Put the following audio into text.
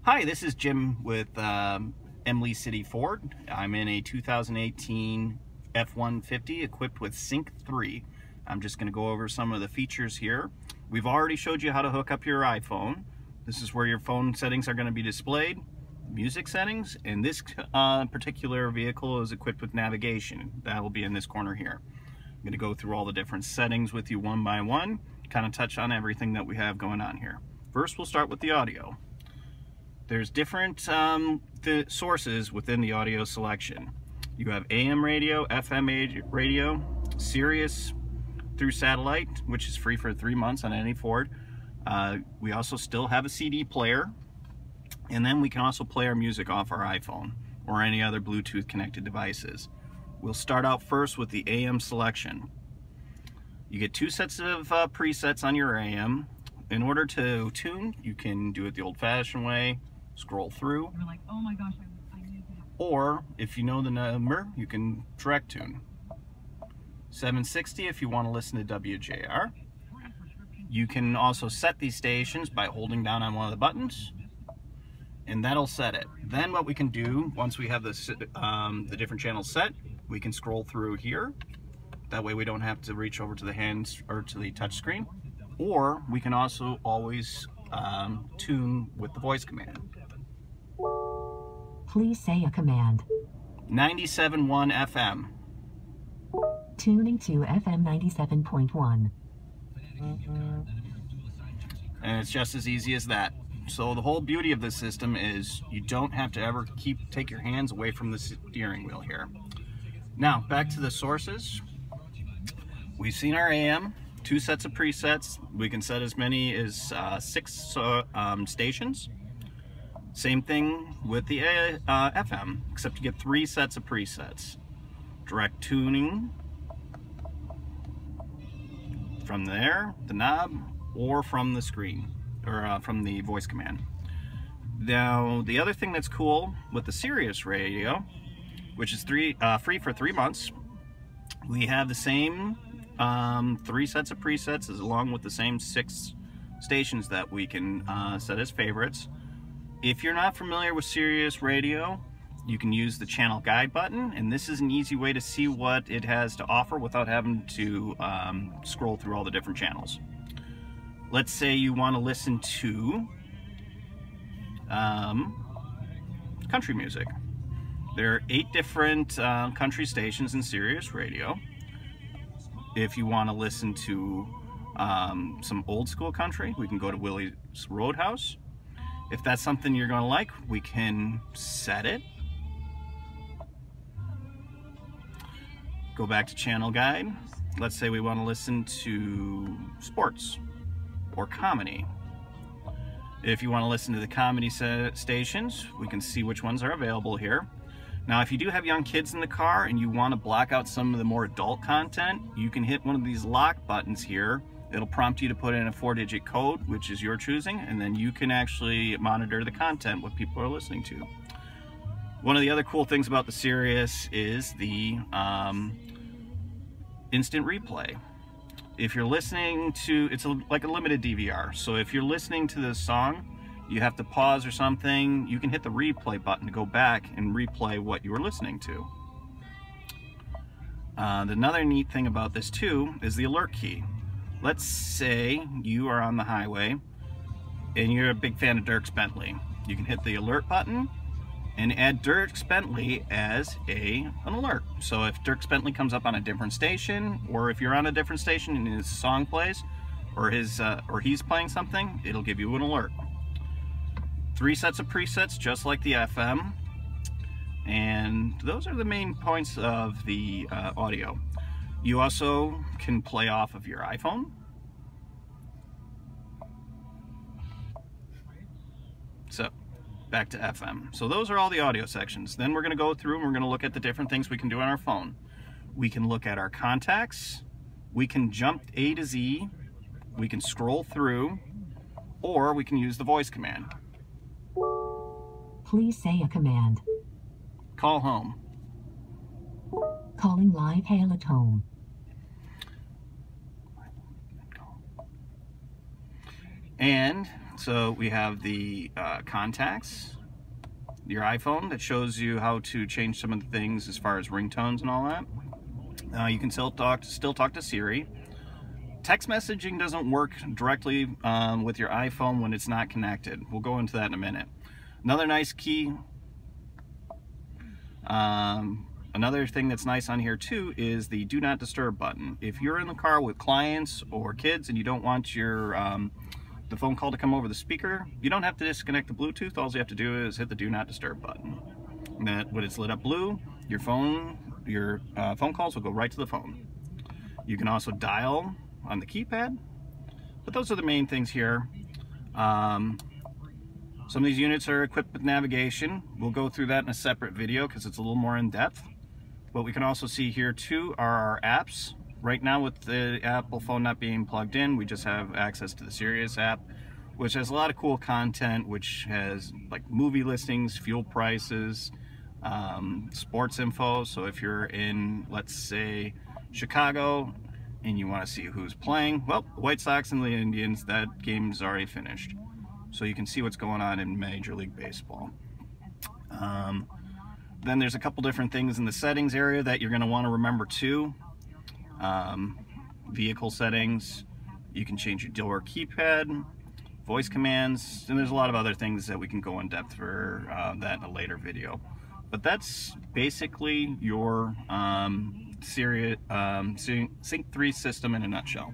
Hi, this is Jim with Emily City Ford. I'm in a 2018 F-150 equipped with Sync 3. I'm just going to go over some of the features here. We've already showed you how to hook up your iPhone. This is where your phone settings are going to be displayed, music settings, and this particular vehicle is equipped with navigation. That will be in this corner here. I'm going to go through all the different settings with you one by one, kind of touch on everything that we have going on here. First, we'll start with the audio. There's different sources within the audio selection. You have AM radio, FM radio, Sirius through satellite, which is free for 3 months on any Ford. We also still have a CD player, and then we can also play our music off our iPhone or any other Bluetooth connected devices. We'll start out first with the AM selection. You get 2 sets of presets on your AM. In order to tune, you can do it the old-fashioned way, scroll through. You're like, oh my gosh, I need that. Or, if you know the number, you can direct tune. 760 if you want to listen to WJR. You can also set these stations by holding down on one of the buttons, and that'll set it. Then what we can do, once we have this, the different channels set, we can scroll through here. That way we don't have to reach over to the hands or to the touch screen. Or we can also always tune with the voice command. Please say a command. 97.1 FM. Tuning to FM 97.1. And it's just as easy as that. So the whole beauty of this system is you don't have to ever take your hands away from the steering wheel here. Now, back to the sources. We've seen our AM, 2 sets of presets. We can set as many as 6 stations. Same thing with the FM, except you get 3 sets of presets. Direct tuning from there, the knob, or from the screen, or from the voice command. Now, the other thing that's cool with the Sirius radio, which is free for 3 months, we have the same 3 sets of presets along with the same 6 stations that we can set as favorites. If you're not familiar with Sirius radio, you can use the channel guide button, and this is an easy way to see what it has to offer without having to scroll through all the different channels. Let's say you want to listen to country music. There are 8 different country stations in Sirius radio. If you want to listen to some old school country, we can go to Willie's Roadhouse. If that's something you're going to like, we can set it. Go back to channel guide. Let's say we want to listen to sports or comedy. If you want to listen to the comedy stations, we can see which ones are available here. Now, if you do have young kids in the car and you want to block out some of the more adult content, you can hit one of these lock buttons here. It'll prompt you to put in a 4-digit code, which is your choosing, and then you can actually monitor the content, what people are listening to. One of the other cool things about the Sirius is the instant replay. If you're listening to, it's like a limited DVR, so if you're listening to this song, you have to pause or something, you can hit the replay button to go back and replay what you were listening to. Another neat thing about this too is the alert key. Let's say you are on the highway and you're a big fan of Dierks Bentley. You can hit the alert button and add Dierks Bentley as an alert. So if Dierks Bentley comes up on a different station, or if you're on a different station and his song plays, or he's playing something, it'll give you an alert. 3 sets of presets, just like the FM, and those are the main points of the audio. You also can play off of your iPhone. So, back to FM. So those are all the audio sections. Then we're going to go through and we're going to look at the different things we can do on our phone. We can look at our contacts, we can jump A to Z, we can scroll through, or we can use the voice command. Please say a command. Call home. Calling live hail at home. And So we have the contacts, your iPhone that shows you how to change some of the things as far as ringtones and all that. You can still talk to Siri. Text messaging doesn't work directly with your iPhone when it's not connected. We'll go into that in a minute. Another nice key, another thing that's nice on here too is the Do Not Disturb button. If you're in the car with clients or kids and you don't want your the phone call to come over the speaker, you don't have to disconnect the Bluetooth. All you have to do is hit the Do Not Disturb button. And that when it's lit up blue, your phone calls will go right to the phone. You can also dial on the keypad, but those are the main things here. Some of these units are equipped with navigation. We'll go through that in a separate video because it's a little more in depth. What we can also see here too are our apps. Right now with the Apple phone not being plugged in, we just have access to the Sirius app, which has a lot of cool content, which has like movie listings, fuel prices, sports info. So if you're in, let's say, Chicago and you want to see who's playing, well, the White Sox and the Indians, that game's already finished. So you can see what's going on in Major League Baseball. Then there's a couple different things in the settings area that you're going to want to remember too. Vehicle settings, you can change your door keypad, voice commands, and there's a lot of other things that we can go in depth for that in a later video. But that's basically your Sync 3 system in a nutshell.